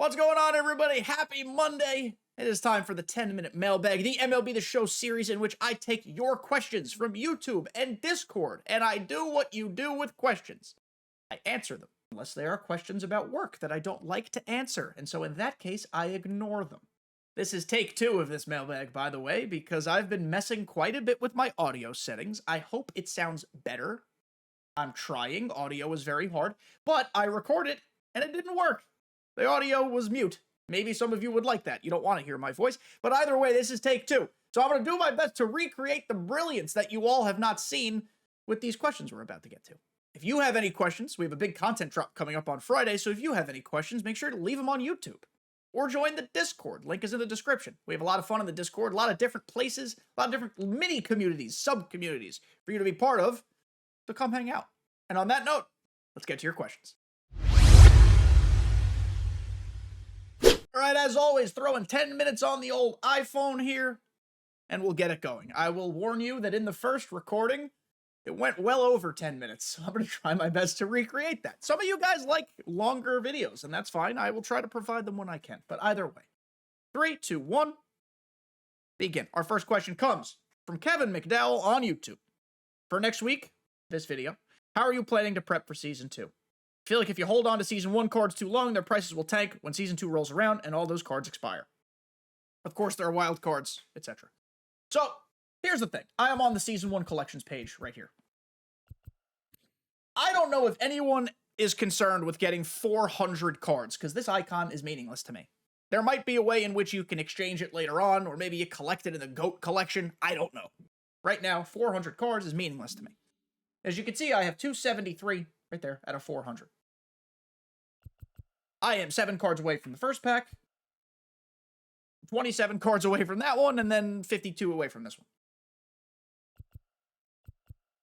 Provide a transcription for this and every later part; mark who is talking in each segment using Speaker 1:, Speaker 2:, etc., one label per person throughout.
Speaker 1: What's going on, everybody? Happy Monday. It is time for the 10-Minute Mailbag, the MLB The Show series in which I take your questions from YouTube and Discord, and I do what you do with questions. I answer them, unless they are questions about work that I don't like to answer, and so in that case, I ignore them. This is take 2 of this mailbag, by the way, because I've been messing quite a bit with my audio settings. I hope it sounds better. I'm trying. Audio is very hard, but I record it, and it didn't work. The audio was mute. Maybe some of you would like that. You don't want to hear my voice. But either way, this is take 2. So I'm going to do my best to recreate the brilliance that you all have not seen with these questions we're about to get to. If you have any questions, we have a big content drop coming up on Friday, so if you have any questions, make sure to leave them on YouTube. Or join the Discord. Link is in the description. We have a lot of fun in the Discord, a lot of different places, a lot of different mini-communities, sub-communities for you to be part of, so come hang out. And on that note, let's get to your questions. All right, as always, throwing 10 minutes on the old iPhone here, and we'll get it going. I will warn you that in the first recording, it went well over 10 minutes, so I'm going to try my best to recreate that. Some of you guys like longer videos, and that's fine. I will try to provide them when I can, but either way. 3, 2, 1, begin. Our first question comes from Kevin McDowell on YouTube. For next week, this video, how are you planning to prep for Season 2? I feel like if you hold on to Season 1 cards too long, their prices will tank when Season 2 rolls around and all those cards expire. Of course, there are wild cards, etc. So, here's the thing. I am on the Season 1 collections page right here. I don't know if anyone is concerned with getting 400 cards, because this icon is meaningless to me. There might be a way in which you can exchange it later on, or maybe you collect it in the GOAT collection. I don't know. Right now, 400 cards is meaningless to me. As you can see, I have 273 right there out of 400. I am 7 cards away from the first pack, 27 cards away from that one, and then 52 away from this one.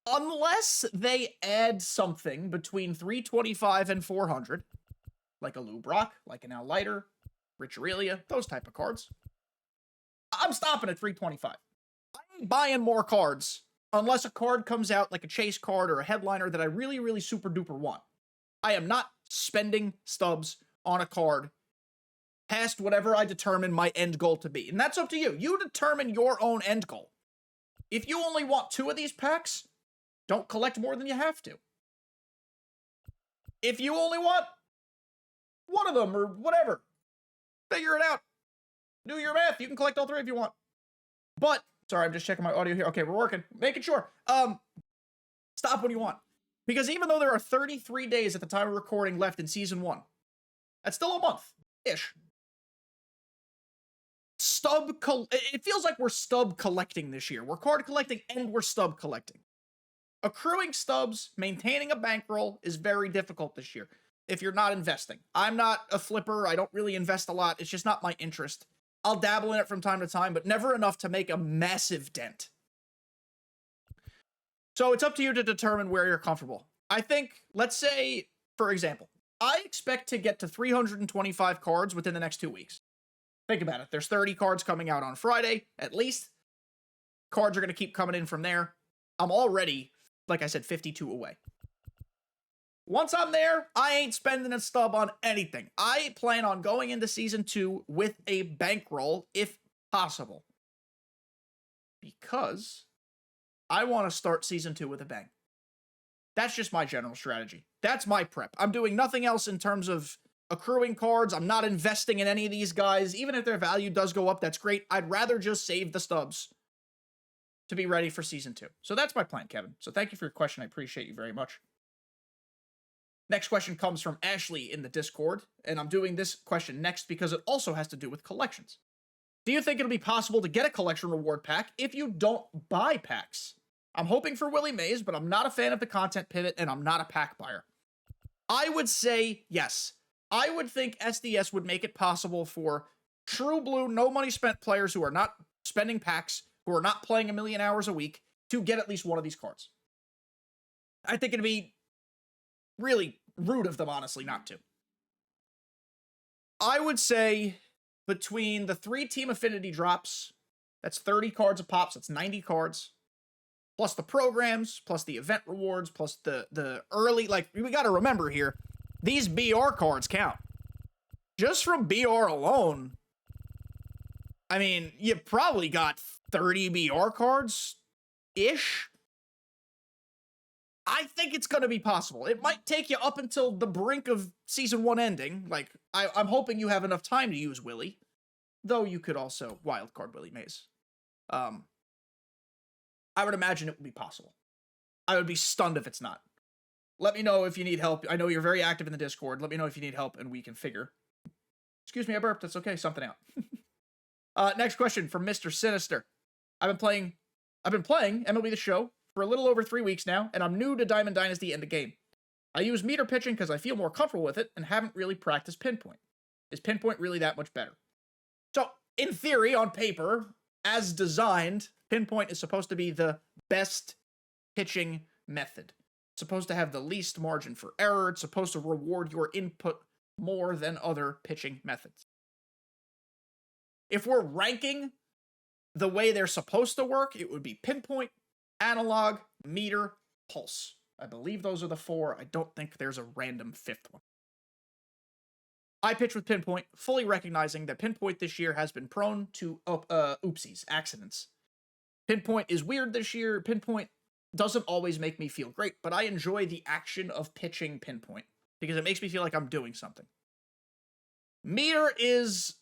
Speaker 1: Unless they add something between 325 and 400, like a Lou Brock, like an Al Leiter, Rich Aurelia, those type of cards, I'm stopping at 325. I ain't buying more cards unless a card comes out like a chase card or a headliner that I really, really super duper want. I am not spending stubs on a card past whatever I determine my end goal to be. And that's up to you. You determine your own end goal. If you only want 2 of these packs, don't collect more than you have to. If you only want 1 of them or whatever, figure it out. Do your math. You can collect all 3 if you want. But, sorry, I'm just checking my audio here. Okay, we're working. Making sure. Stop when you want. Because even though there are 33 days at the time of recording left in Season 1, that's still a month-ish. It feels like we're stub collecting this year. We're card collecting and we're stub collecting. Accruing stubs, maintaining a bankroll is very difficult this year if you're not investing. I'm not a flipper. I don't really invest a lot. It's just not my interest. I'll dabble in it from time to time, but never enough to make a massive dent. So it's up to you to determine where you're comfortable. I think, let's say, for example, I expect to get to 325 cards within the next 2 weeks. Think about it. There's 30 cards coming out on Friday, at least. Cards are going to keep coming in from there. I'm already, like I said, 52 away. Once I'm there, I ain't spending a stub on anything. I plan on going into Season 2 with a bankroll, if possible. Because I want to start Season 2 with a bang. That's just my general strategy. That's my prep. I'm doing nothing else in terms of accruing cards. I'm not investing in any of these guys. Even if their value does go up, that's great. I'd rather just save the stubs to be ready for Season 2. So that's my plan, Kevin. So thank you for your question. I appreciate you very much. Next question comes from Ashley in the Discord, and I'm doing this question next because it also has to do with collections. Do you think it'll be possible to get a collection reward pack if you don't buy packs? I'm hoping for Willie Mays, but I'm not a fan of the content pivot, and I'm not a pack buyer. I would say yes. I would think SDS would make it possible for true blue, no money spent players who are not spending packs, who are not playing 1 million hours a week, to get at least 1 of these cards. I think it'd be really rude of them, honestly, not to. I would say between the 3 team affinity drops, that's 30 cards a pop, so that's 90 cards, plus the programs, plus the event rewards, plus the early, like, we got to remember here, these BR cards count. just from BR alone, I mean, you probably got 30 BR cards-ish. I think it's going to be possible. It might take you up until the brink of Season 1 ending. Like, I'm hoping you have enough time to use Willie. Though you could also wildcard Willie Mays. I would imagine it would be possible. I would be stunned if it's not. Let me know if you need help. I know you're very active in the Discord. Let me know if you need help and we can figure. Excuse me, I burped. That's okay. Something out. Next question from Mr. Sinister. I've been playing MLB The Show for a little over 3 weeks now, and I'm new to Diamond Dynasty and the game. I use meter pitching because I feel more comfortable with it and haven't really practiced pinpoint. Is pinpoint really that much better? So, in theory, on paper, as designed, pinpoint is supposed to be the best pitching method. It's supposed to have the least margin for error. It's supposed to reward your input more than other pitching methods. If we're ranking the way they're supposed to work, it would be pinpoint, analog, meter, pulse. I believe those are the 4. I don't think there's a random 5th one. I pitch with pinpoint, fully recognizing that pinpoint this year has been prone to oopsies, accidents. Pinpoint is weird this year. Pinpoint doesn't always make me feel great, but I enjoy the action of pitching pinpoint because it makes me feel like I'm doing something. Meter is,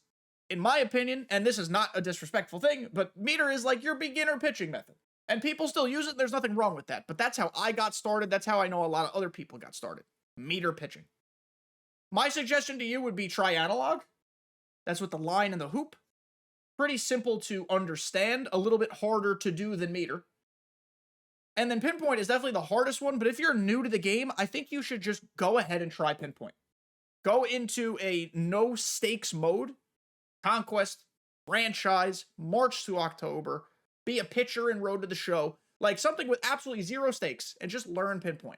Speaker 1: in my opinion, and this is not a disrespectful thing, but meter is like your beginner pitching method. And people still use it. There's nothing wrong with that. But that's how I got started. That's how I know a lot of other people got started. Meter pitching. My suggestion to you would be try analog. That's with the line and the hoop. Pretty simple to understand. A little bit harder to do than meter. And then pinpoint is definitely the hardest one. But if you're new to the game, I think you should just go ahead and try pinpoint. Go into a no stakes mode. Conquest, franchise, March to October. Be a pitcher in Road to the Show. Like something with absolutely zero stakes. And just learn pinpoint.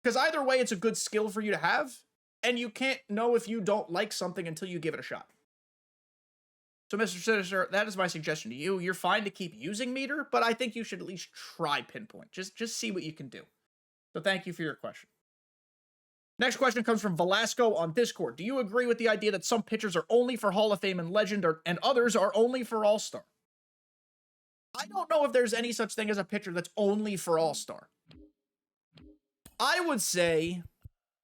Speaker 1: Because either way, it's a good skill for you to have. And you can't know if you don't like something until you give it a shot. So, Mr. Sinister, that is my suggestion to you. You're fine to keep using meter, but I think you should at least try pinpoint. Just see what you can do. So thank you for your question. Next question comes from Velasco on Discord. Do you agree with the idea that some pitchers are only for Hall of Fame and Legend, and others are only for All-Star? I don't know if there's any such thing as a pitcher that's only for All-Star. I would say...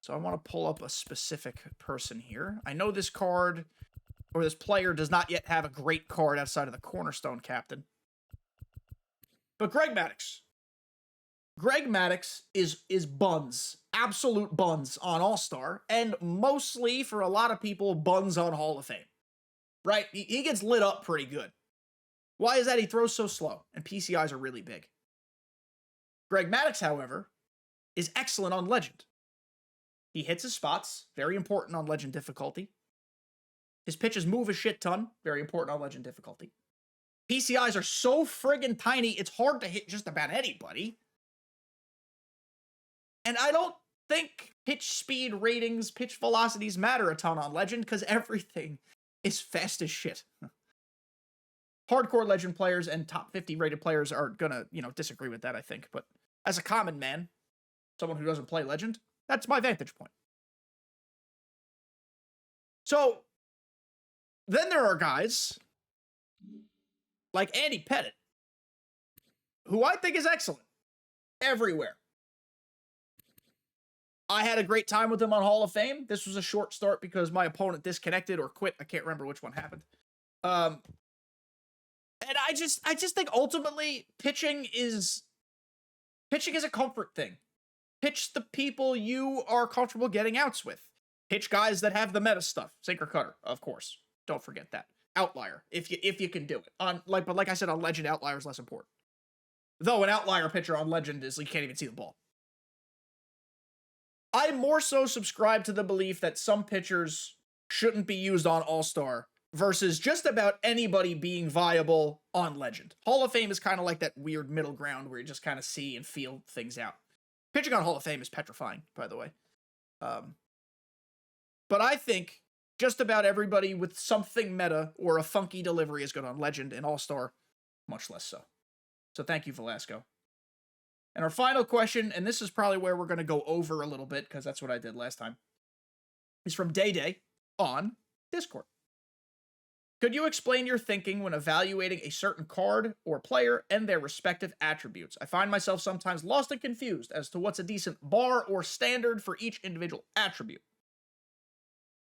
Speaker 1: So I want to pull up a specific person here. I know this card, or this player, does not yet have a great card outside of the Cornerstone Captain. But Greg Maddux. Greg Maddux is buns. Absolute buns on All-Star. And mostly, for a lot of people, buns on Hall of Fame. Right? He gets lit up pretty good. Why is that? He throws so slow, and PCIs are really big. Greg Maddux, however, is excellent on Legend. He hits his spots, very important on Legend difficulty. His pitches move a shit ton, very important on Legend difficulty. PCIs are so friggin' tiny, it's hard to hit just about anybody. And I don't think pitch speed ratings, pitch velocities matter a ton on Legend, because everything is fast as shit. Hardcore Legend players and top 50 rated players are gonna, disagree with that, I think. But as a common man, someone who doesn't play Legend, that's my vantage point. So, then there are guys like Andy Pettitte, who I think is excellent everywhere. I had a great time with him on Hall of Fame. This was a short start because my opponent disconnected or quit. I can't remember which one happened. And I just think ultimately pitching is a comfort thing. Pitch the people you are comfortable getting outs with. Pitch guys that have the meta stuff. Sinker cutter, of course. Don't forget that. Outlier, if you can do it. But like I said, on Legend, outlier is less important. Though an outlier pitcher on Legend is you can't even see the ball. I more so subscribe to the belief that some pitchers shouldn't be used on All-Star versus just about anybody being viable on Legend. Hall of Fame is kind of like that weird middle ground where you just kind of see and feel things out. Pitching on Hall of Fame is petrifying, by the way. But I think just about everybody with something meta or a funky delivery is good on Legend, and All-Star, much less so. So thank you, Velasco. And our final question, and this is probably where we're going to go over a little bit, because that's what I did last time, is from Day Day. on Discord. Could you explain your thinking when evaluating a certain card or player and their respective attributes? I find myself sometimes lost and confused as to what's a decent bar or standard for each individual attribute.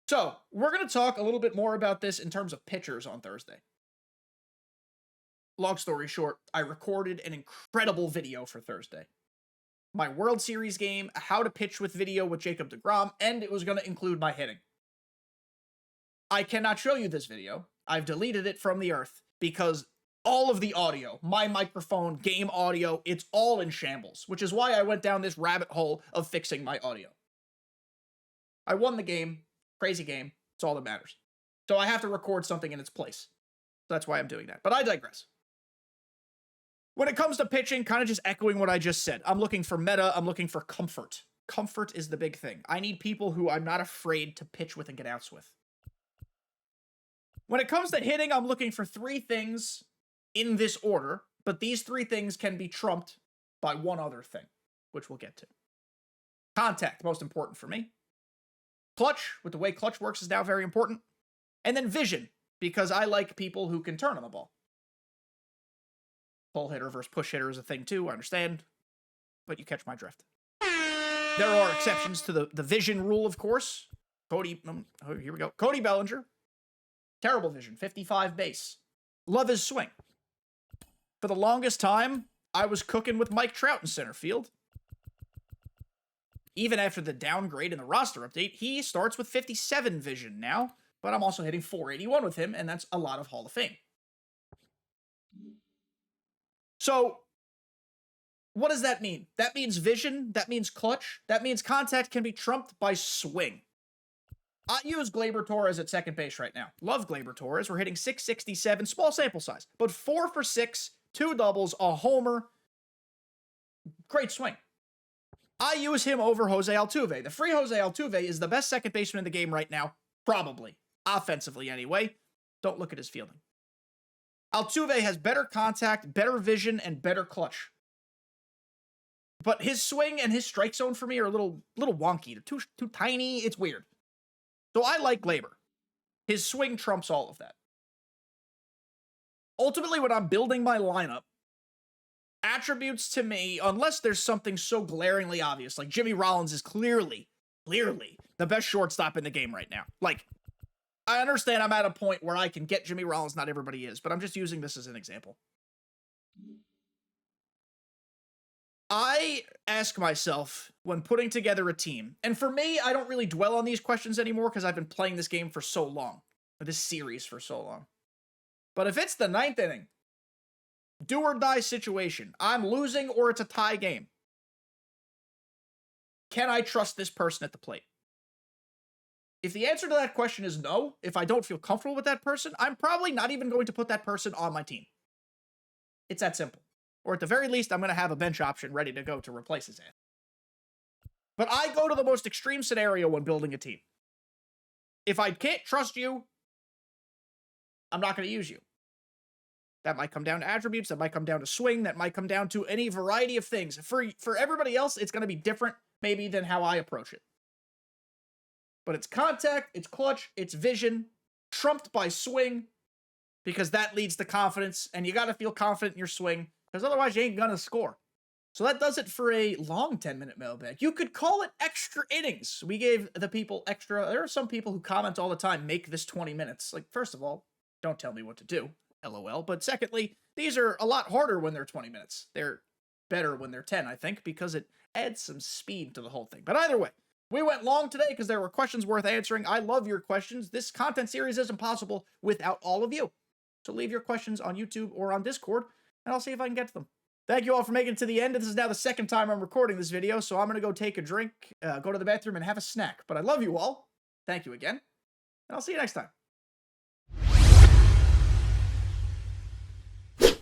Speaker 1: So, we're going to talk a little bit more about this in terms of pitchers on Thursday. Long story short, I recorded an incredible video for Thursday. My World Series game, how to pitch with video with Jacob deGrom, and it was going to include my hitting. I cannot show you this video. I've deleted it from the earth because all of the audio, my microphone, game audio, it's all in shambles, which is why I went down this rabbit hole of fixing my audio. I won the game, crazy game, it's all that matters. So I have to record something in its place. That's why I'm doing that, but I digress. When it comes to pitching, kind of just echoing what I just said, I'm looking for meta, I'm looking for comfort. Comfort is the big thing. I need people who I'm not afraid to pitch with and get outs with. When it comes to hitting, I'm looking for 3 things in this order, but these 3 things can be trumped by one other thing, which we'll get to. Contact, most important for me. Clutch, with the way clutch works, is now very important. And then vision, because I like people who can turn on the ball. Pull hitter versus push hitter is a thing too, I understand, but you catch my drift. There are exceptions to the vision rule, of course. Here we go. Cody Bellinger. Terrible vision, 55 base. Love his swing. For the longest time, I was cooking with Mike Trout in center field. Even after the downgrade in the roster update, he starts with 57 vision now, but I'm also hitting 481 with him, and that's a lot of Hall of Fame. So, what does that mean? That means vision, that means clutch, that means contact can be trumped by swing. I use Gleyber Torres at second base right now. Love Gleyber Torres. We're hitting 667, small sample size, but 4 for 6, 2 doubles, a homer. Great swing. I use him over Jose Altuve. The free Jose Altuve is the best second baseman in the game right now, probably. Offensively, anyway. Don't look at his fielding. Altuve has better contact, better vision, and better clutch. But his swing and his strike zone for me are a little wonky. They're too tiny. It's weird. So I like Gleyber. His swing trumps all of that. Ultimately, when I'm building my lineup, attributes to me, unless there's something so glaringly obvious, like Jimmy Rollins is clearly the best shortstop in the game right now. Like, I understand I'm at a point where I can get Jimmy Rollins, not everybody is, but I'm just using this as an example. I ask myself when putting together a team, and for me, I don't really dwell on these questions anymore because I've been playing this game for so long, or this series for so long. But if it's the 9th inning, do or die situation, I'm losing or it's a tie game, can I trust this person at the plate? If the answer to that question is no, if I don't feel comfortable with that person, I'm probably not even going to put that person on my team. It's that simple. Or at the very least, I'm going to have a bench option ready to go to replace his ass. But I go to the most extreme scenario when building a team. If I can't trust you, I'm not going to use you. That might come down to attributes, that might come down to swing, that might come down to any variety of things. For everybody else, it's going to be different, maybe, than how I approach it. But it's contact, it's clutch, it's vision, trumped by swing, because that leads to confidence, and you got to feel confident in your swing, because otherwise you ain't gonna score. So that does it for a long 10-minute mailbag. You could call it extra innings. We gave the people extra. There are some people who comment all the time, make this 20 minutes. Like, first of all, don't tell me what to do, LOL. But secondly, these are a lot harder when they're 20 minutes. They're better when they're 10, I think, because it adds some speed to the whole thing. But either way, we went long today because there were questions worth answering. I love your questions. This content series isn't possible without all of you. So leave your questions on YouTube or on Discord, and I'll see if I can get to them. Thank you all for making it to the end. This is now the second time I'm recording this video, so I'm going to go take a drink, go to the bathroom, and have a snack. But I love you all. Thank you again, and I'll see you next time.